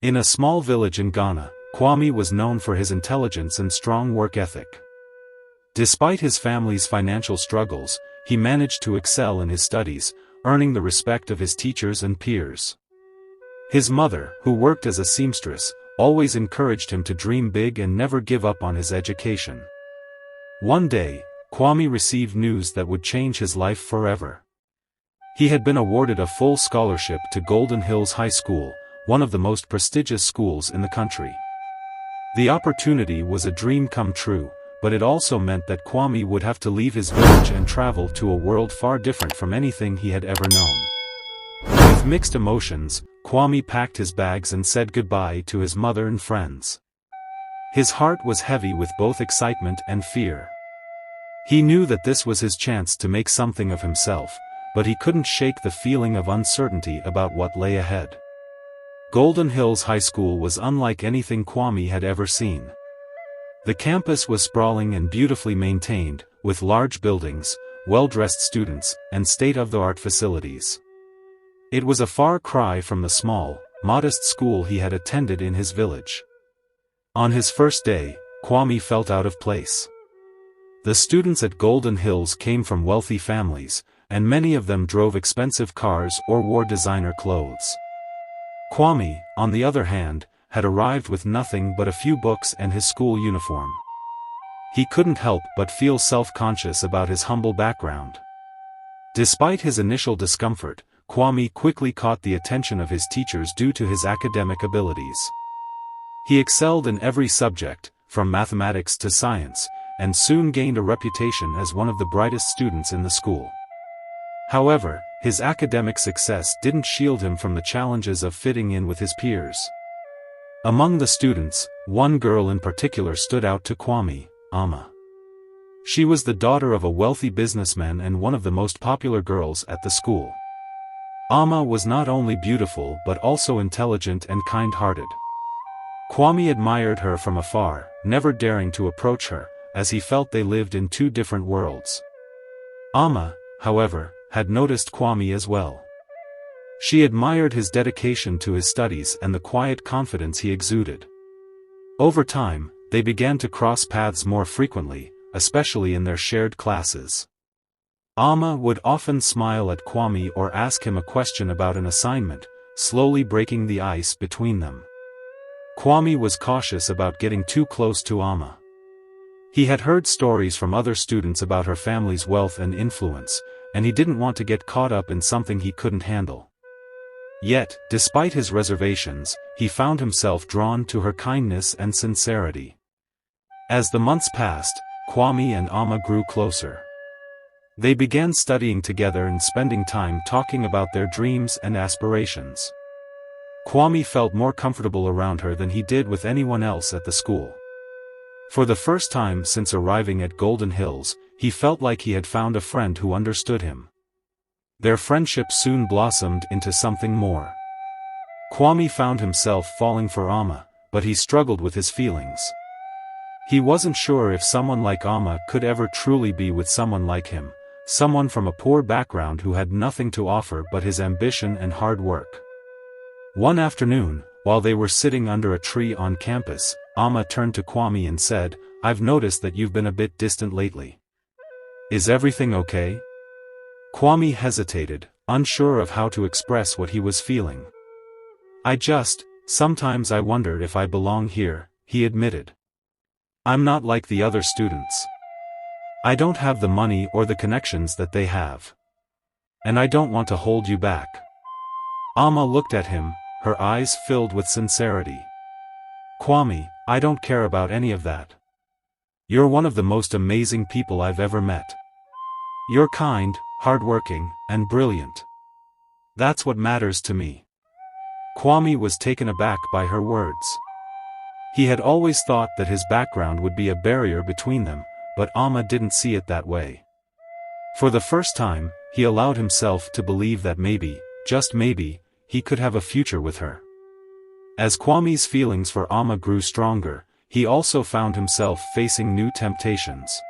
In a small village in Ghana, Kwame was known for his intelligence and strong work ethic. Despite his family's financial struggles, he managed to excel in his studies, earning the respect of his teachers and peers. His mother, who worked as a seamstress, always encouraged him to dream big and never give up on his education. One day, Kwame received news that would change his life forever. He had been awarded a full scholarship to Golden Hills High School, one of the most prestigious schools in the country. The opportunity was a dream come true, but it also meant that Kwame would have to leave his village and travel to a world far different from anything he had ever known. With mixed emotions, Kwame packed his bags and said goodbye to his mother and friends. His heart was heavy with both excitement and fear. He knew that this was his chance to make something of himself, but he couldn't shake the feeling of uncertainty about what lay ahead. Golden Hills High School was unlike anything Kwame had ever seen. The campus was sprawling and beautifully maintained, with large buildings, well-dressed students, and state-of-the-art facilities. It was a far cry from the small, modest school he had attended in his village. On his first day, Kwame felt out of place. The students at Golden Hills came from wealthy families, and many of them drove expensive cars or wore designer clothes. Kwame, on the other hand, had arrived with nothing but a few books and his school uniform. He couldn't help but feel self-conscious about his humble background. Despite his initial discomfort, Kwame quickly caught the attention of his teachers due to his academic abilities. He excelled in every subject, from mathematics to science, and soon gained a reputation as one of the brightest students in the school. However, his academic success didn't shield him from the challenges of fitting in with his peers. Among the students, one girl in particular stood out to Kwame, Amma. She was the daughter of a wealthy businessman and one of the most popular girls at the school. Amma was not only beautiful but also intelligent and kind-hearted. Kwame admired her from afar, never daring to approach her, as he felt they lived in two different worlds. Amma, however, had noticed Kwame as well. She admired his dedication to his studies and the quiet confidence he exuded. Over time, they began to cross paths more frequently, especially in their shared classes. Amma would often smile at Kwame or ask him a question about an assignment, slowly breaking the ice between them. Kwame was cautious about getting too close to Amma. He had heard stories from other students about her family's wealth and influence, and he didn't want to get caught up in something he couldn't handle. Yet, despite his reservations, he found himself drawn to her kindness and sincerity. As the months passed, Kwame and Amma grew closer. They began studying together and spending time talking about their dreams and aspirations. Kwame felt more comfortable around her than he did with anyone else at the school. For the first time since arriving at Golden Hills, he felt like he had found a friend who understood him. Their friendship soon blossomed into something more. Kwame found himself falling for Amma, but he struggled with his feelings. He wasn't sure if someone like Amma could ever truly be with someone like him, someone from a poor background who had nothing to offer but his ambition and hard work. One afternoon, while they were sitting under a tree on campus, Amma turned to Kwame and said, "I've noticed that you've been a bit distant lately. Is everything okay?" Kwame hesitated, unsure of how to express what he was feeling. Sometimes I wonder if I belong here," he admitted. "I'm not like the other students. I don't have the money or the connections that they have. And I don't want to hold you back." Amma looked at him, her eyes filled with sincerity. "Kwame, I don't care about any of that. You're one of the most amazing people I've ever met. You're kind, hardworking, and brilliant. That's what matters to me." Kwame was taken aback by her words. He had always thought that his background would be a barrier between them, but Amma didn't see it that way. For the first time, he allowed himself to believe that maybe, just maybe, he could have a future with her. As Kwame's feelings for Amma grew stronger, he also found himself facing new temptations.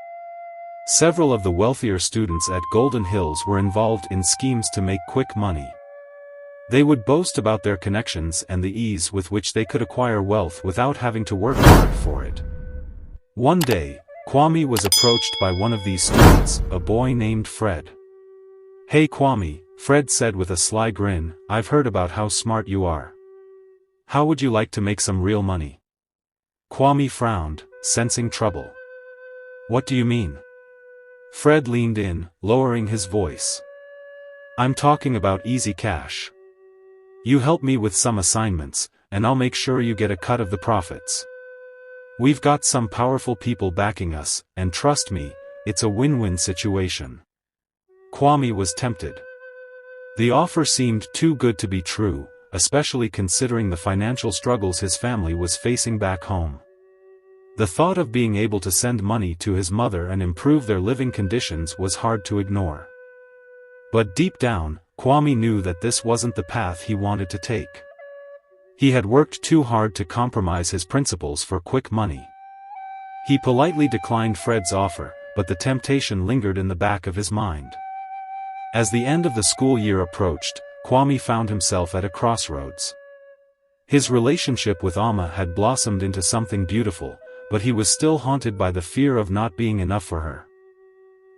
Several of the wealthier students at Golden Hills were involved in schemes to make quick money. They would boast about their connections and the ease with which they could acquire wealth without having to work hard for it. One day, Kwame was approached by one of these students, a boy named Fred. "Hey Kwame," Fred said with a sly grin, "I've heard about how smart you are. How would you like to make some real money?" Kwame frowned, sensing trouble. "What do you mean?" Fred leaned in, lowering his voice. "I'm talking about easy cash. You help me with some assignments, and I'll make sure you get a cut of the profits. We've got some powerful people backing us, and trust me, it's a win-win situation." Kwame was tempted. The offer seemed too good to be true, especially considering the financial struggles his family was facing back home. The thought of being able to send money to his mother and improve their living conditions was hard to ignore. But deep down, Kwame knew that this wasn't the path he wanted to take. He had worked too hard to compromise his principles for quick money. He politely declined Fred's offer, but the temptation lingered in the back of his mind. As the end of the school year approached, Kwame found himself at a crossroads. His relationship with Amma had blossomed into something beautiful, but he was still haunted by the fear of not being enough for her.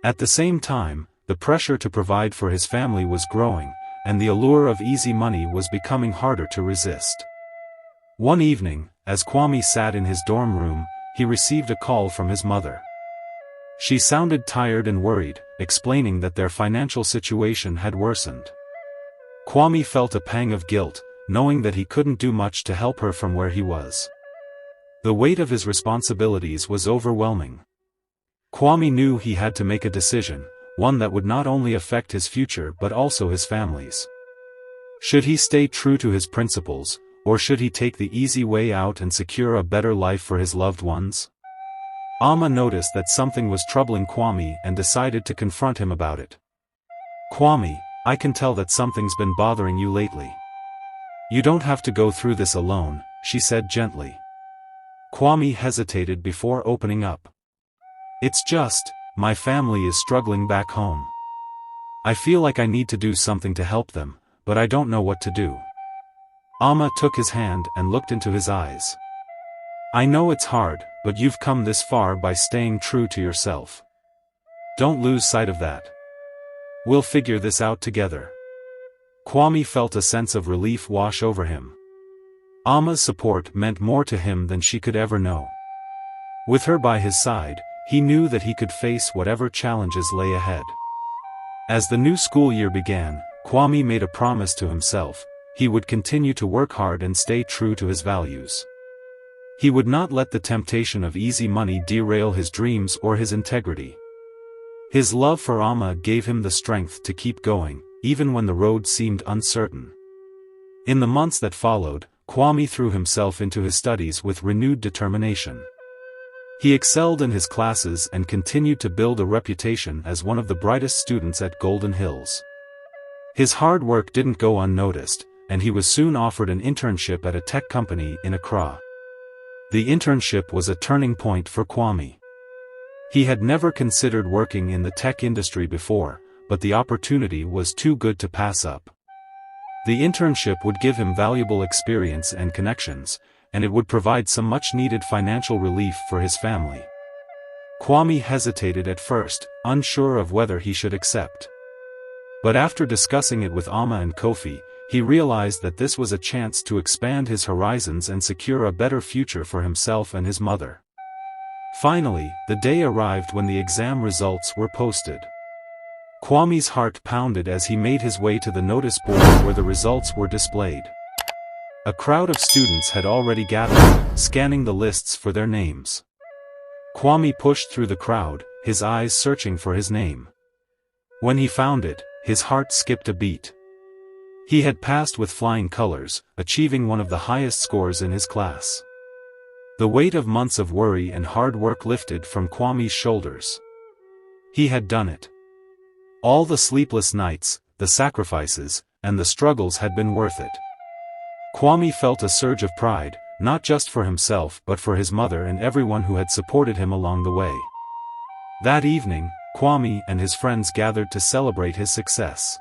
At the same time, the pressure to provide for his family was growing, and the allure of easy money was becoming harder to resist. One evening, as Kwame sat in his dorm room, he received a call from his mother. She sounded tired and worried, explaining that their financial situation had worsened. Kwame felt a pang of guilt, knowing that he couldn't do much to help her from where he was. The weight of his responsibilities was overwhelming. Kwame knew he had to make a decision, one that would not only affect his future but also his family's. Should he stay true to his principles, or should he take the easy way out and secure a better life for his loved ones? Amma noticed that something was troubling Kwame and decided to confront him about it. "Kwame, I can tell that something's been bothering you lately. You don't have to go through this alone," she said gently. Kwame hesitated before opening up. "It's just, my family is struggling back home. I feel like I need to do something to help them, but I don't know what to do." Amma took his hand and looked into his eyes. "I know it's hard, but you've come this far by staying true to yourself. Don't lose sight of that. We'll figure this out together." Kwame felt a sense of relief wash over him. Amma's support meant more to him than she could ever know. With her by his side, he knew that he could face whatever challenges lay ahead. As the new school year began, Kwame made a promise to himself: he would continue to work hard and stay true to his values. He would not let the temptation of easy money derail his dreams or his integrity. His love for Amma gave him the strength to keep going, even when the road seemed uncertain. In the months that followed, Kwame threw himself into his studies with renewed determination. He excelled in his classes and continued to build a reputation as one of the brightest students at Golden Hills. His hard work didn't go unnoticed, and he was soon offered an internship at a tech company in Accra. The internship was a turning point for Kwame. He had never considered working in the tech industry before, but the opportunity was too good to pass up. The internship would give him valuable experience and connections, and it would provide some much-needed financial relief for his family. Kwame hesitated at first, unsure of whether he should accept. But after discussing it with Amma and Kofi, he realized that this was a chance to expand his horizons and secure a better future for himself and his mother. Finally, the day arrived when the exam results were posted. Kwame's heart pounded as he made his way to the notice board where the results were displayed. A crowd of students had already gathered, scanning the lists for their names. Kwame pushed through the crowd, his eyes searching for his name. When he found it, his heart skipped a beat. He had passed with flying colors, achieving one of the highest scores in his class. The weight of months of worry and hard work lifted from Kwame's shoulders. He had done it. All the sleepless nights, the sacrifices, and the struggles had been worth it. Kwame felt a surge of pride, not just for himself but for his mother and everyone who had supported him along the way. That evening, Kwame and his friends gathered to celebrate his success.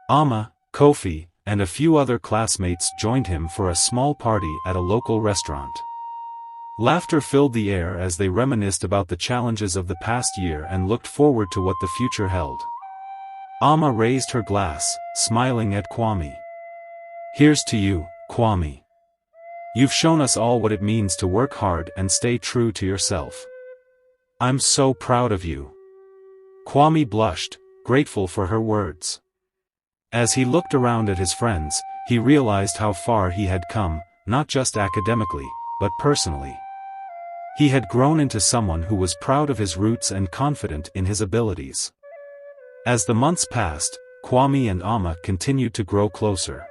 Amma, Kofi, and a few other classmates joined him for a small party at a local restaurant. Laughter filled the air as they reminisced about the challenges of the past year and looked forward to what the future held. Amma raised her glass, smiling at Kwame. "Here's to you, Kwame. You've shown us all what it means to work hard and stay true to yourself. I'm so proud of you." Kwame blushed, grateful for her words. As he looked around at his friends, he realized how far he had come, not just academically, but personally. He had grown into someone who was proud of his roots and confident in his abilities. As the months passed, Kwame and Amma continued to grow closer.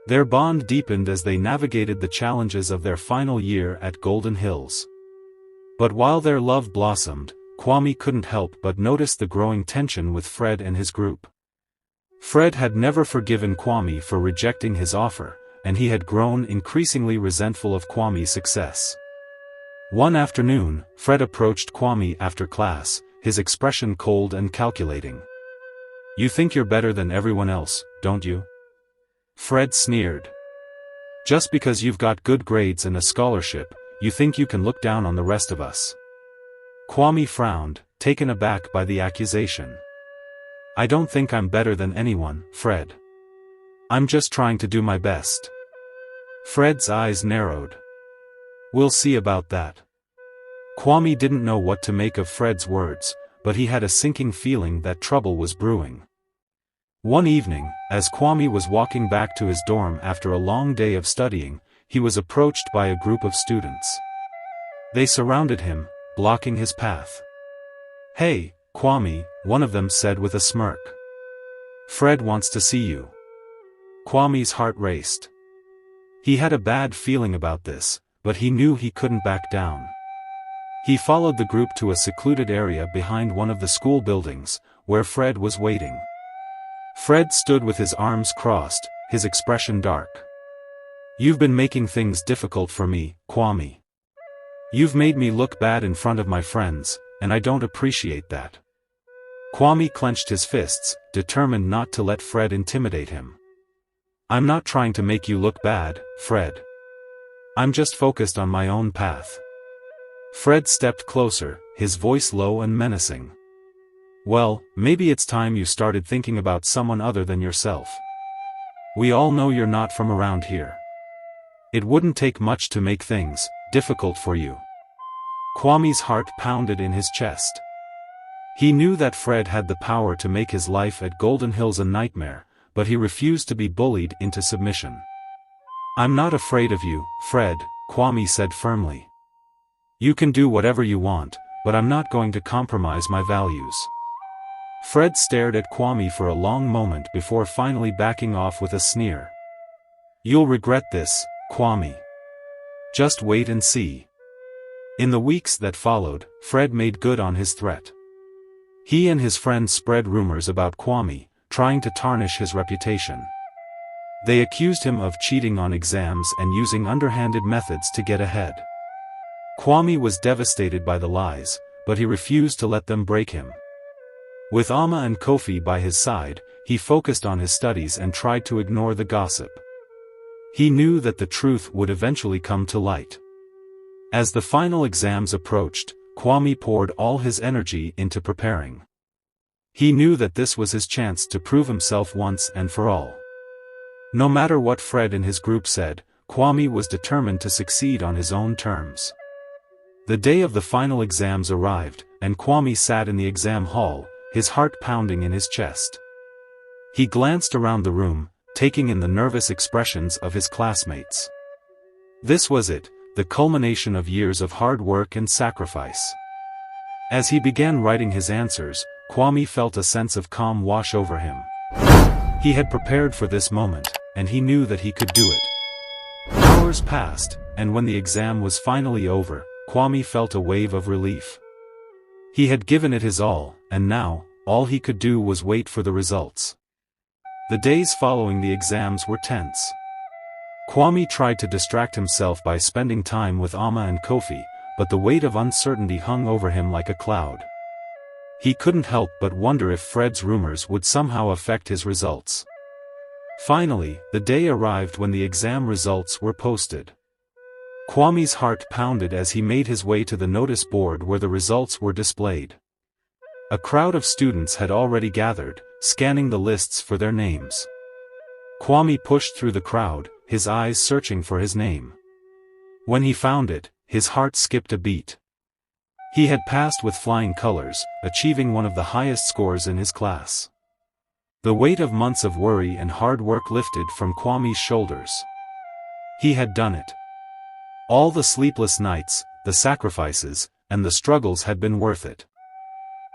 Their bond deepened as they navigated the challenges of their final year at Golden Hills. But while their love blossomed, Kwame couldn't help but notice the growing tension with Fred and his group. Fred had never forgiven Kwame for rejecting his offer, and he had grown increasingly resentful of Kwame's success. One afternoon, Fred approached Kwame after class, his expression cold and calculating. "You think you're better than everyone else, don't you?" Fred sneered. "Just because you've got good grades and a scholarship, you think you can look down on the rest of us?" Kwame frowned, taken aback by the accusation. "I don't think I'm better than anyone, Fred. I'm just trying to do my best." Fred's eyes narrowed. "We'll see about that." Kwame didn't know what to make of Fred's words, but he had a sinking feeling that trouble was brewing. One evening, as Kwame was walking back to his dorm after a long day of studying, he was approached by a group of students. They surrounded him, blocking his path. "Hey, Kwame," one of them said with a smirk. "Fred wants to see you." Kwame's heart raced. He had a bad feeling about this, but he knew he couldn't back down. He followed the group to a secluded area behind one of the school buildings, where Fred was waiting. Fred stood with his arms crossed, his expression dark. "You've been making things difficult for me, Kwame. You've made me look bad in front of my friends, and I don't appreciate that." Kwame clenched his fists, determined not to let Fred intimidate him. "I'm not trying to make you look bad, Fred. I'm just focused on my own path." Fred stepped closer, his voice low and menacing. "Well, maybe it's time you started thinking about someone other than yourself. We all know you're not from around here. It wouldn't take much to make things difficult for you." Kwame's heart pounded in his chest. He knew that Fred had the power to make his life at Golden Hills a nightmare, but he refused to be bullied into submission. "I'm not afraid of you, Fred," Kwame said firmly. "You can do whatever you want, but I'm not going to compromise my values." Fred stared at Kwame for a long moment before finally backing off with a sneer. "You'll regret this, Kwame. Just wait and see." In the weeks that followed, Fred made good on his threat. He and his friends spread rumors about Kwame, trying to tarnish his reputation. They accused him of cheating on exams and using underhanded methods to get ahead. Kwame was devastated by the lies, but he refused to let them break him. With Amma and Kofi by his side, he focused on his studies and tried to ignore the gossip. He knew that the truth would eventually come to light. As the final exams approached, Kwame poured all his energy into preparing. He knew that this was his chance to prove himself once and for all. No matter what Fred and his group said, Kwame was determined to succeed on his own terms. The day of the final exams arrived, and Kwame sat in the exam hall, his heart pounding in his chest. He glanced around the room, taking in the nervous expressions of his classmates. This was it, the culmination of years of hard work and sacrifice. As he began writing his answers, Kwame felt a sense of calm wash over him. He had prepared for this moment, and he knew that he could do it. Hours passed, and when the exam was finally over, Kwame felt a wave of relief. He had given it his all, and now, all he could do was wait for the results. The days following the exams were tense. Kwame tried to distract himself by spending time with Amma and Kofi, but the weight of uncertainty hung over him like a cloud. He couldn't help but wonder if Fred's rumors would somehow affect his results. Finally, the day arrived when the exam results were posted. Kwame's heart pounded as he made his way to the notice board where the results were displayed. A crowd of students had already gathered, scanning the lists for their names. Kwame pushed through the crowd, his eyes searching for his name. When he found it, his heart skipped a beat. He had passed with flying colors, achieving one of the highest scores in his class. The weight of months of worry and hard work lifted from Kwame's shoulders. He had done it. All the sleepless nights, the sacrifices, and the struggles had been worth it.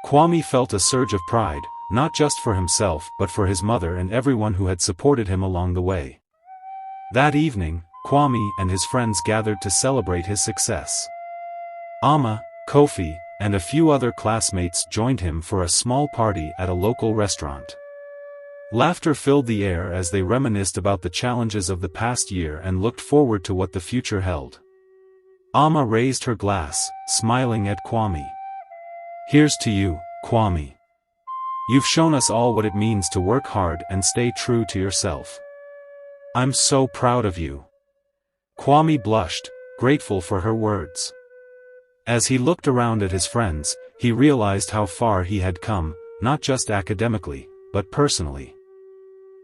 Kwame felt a surge of pride, not just for himself but for his mother and everyone who had supported him along the way. That evening, Kwame and his friends gathered to celebrate his success. Amma, Kofi, and a few other classmates joined him for a small party at a local restaurant. Laughter filled the air as they reminisced about the challenges of the past year and looked forward to what the future held. Amma raised her glass, smiling at Kwame. "Here's to you, Kwame. You've shown us all what it means to work hard and stay true to yourself. I'm so proud of you." Kwame blushed, grateful for her words. As he looked around at his friends, he realized how far he had come, not just academically, but personally.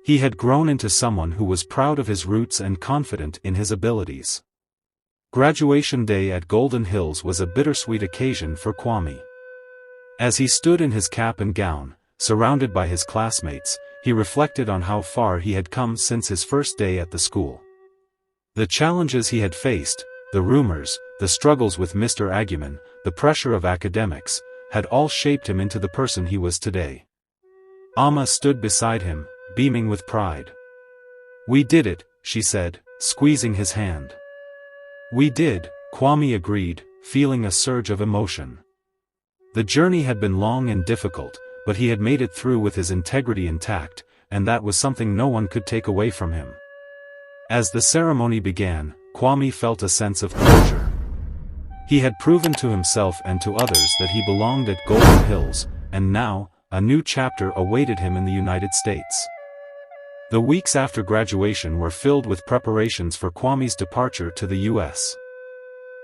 He had grown into someone who was proud of his roots and confident in his abilities. Graduation day at Golden Hills was a bittersweet occasion for Kwame. As he stood in his cap and gown, surrounded by his classmates, he reflected on how far he had come since his first day at the school. The challenges he had faced, the rumors, the struggles with Mr. Aguiman, the pressure of academics, had all shaped him into the person he was today. Amma stood beside him, beaming with pride. "We did it," she said, squeezing his hand. "We did," Kwame agreed, feeling a surge of emotion. The journey had been long and difficult, but he had made it through with his integrity intact, and that was something no one could take away from him. As the ceremony began, Kwame felt a sense of closure. He had proven to himself and to others that he belonged at Golden Hills, and now, a new chapter awaited him in the United States. The weeks after graduation were filled with preparations for Kwame's departure to the U.S.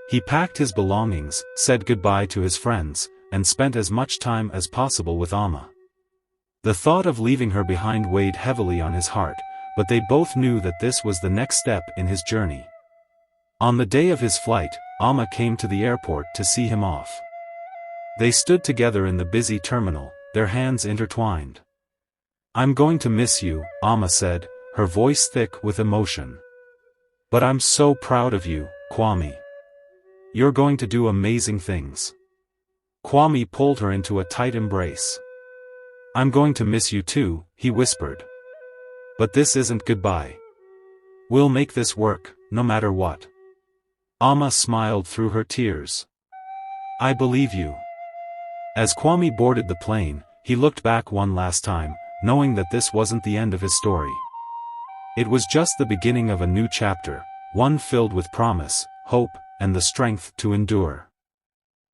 He packed his belongings, said goodbye to his friends, and spent as much time as possible with Amma. The thought of leaving her behind weighed heavily on his heart, but they both knew that this was the next step in his journey. On the day of his flight, Amma came to the airport to see him off. They stood together in the busy terminal, their hands intertwined. "I'm going to miss you," Amma said, her voice thick with emotion. "But I'm so proud of you, Kwame. You're going to do amazing things." Kwame pulled her into a tight embrace. "I'm going to miss you too," he whispered. "But this isn't goodbye. We'll make this work, no matter what." Amma smiled through her tears. "I believe you." As Kwame boarded the plane, he looked back one last time, knowing that this wasn't the end of his story. It was just the beginning of a new chapter, one filled with promise, hope, and the strength to endure.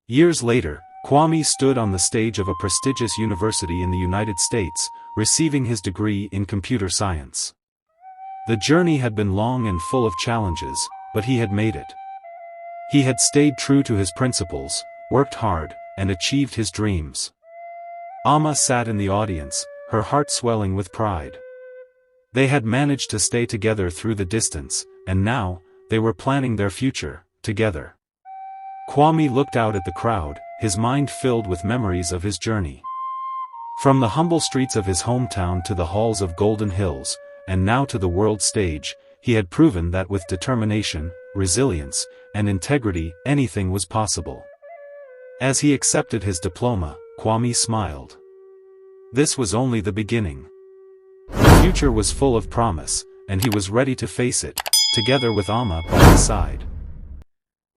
Years later, Kwame stood on the stage of a prestigious university in the United States, receiving his degree in computer science. The journey had been long and full of challenges, but he had made it. He had stayed true to his principles, worked hard, and achieved his dreams. Amma sat in the audience, her heart swelling with pride. They had managed to stay together through the distance, and now, they were planning their future, together. Kwame looked out at the crowd, his mind filled with memories of his journey. From the humble streets of his hometown to the halls of Golden Hills, and now to the world stage, he had proven that with determination, resilience, and integrity, anything was possible. As he accepted his diploma, Kwame smiled. This was only the beginning. The future was full of promise, and he was ready to face it, together with Amma by his side.